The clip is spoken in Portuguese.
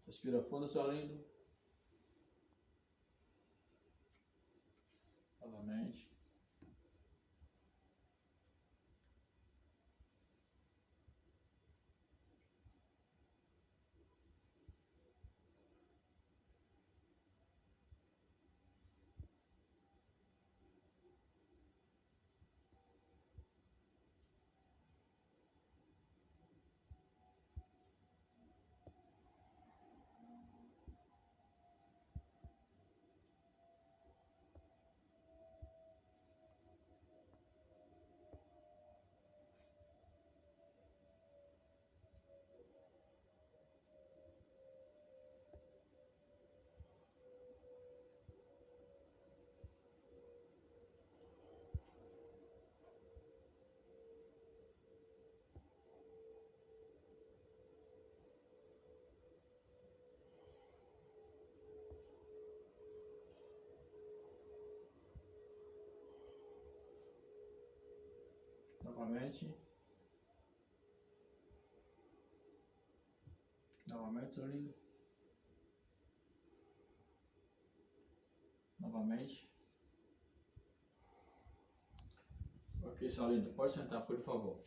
Respira fundo, seu lindo. Novamente. Novamente. Novamente, seu lindo. Novamente. Ok, seu lindo. Pode sentar, por favor.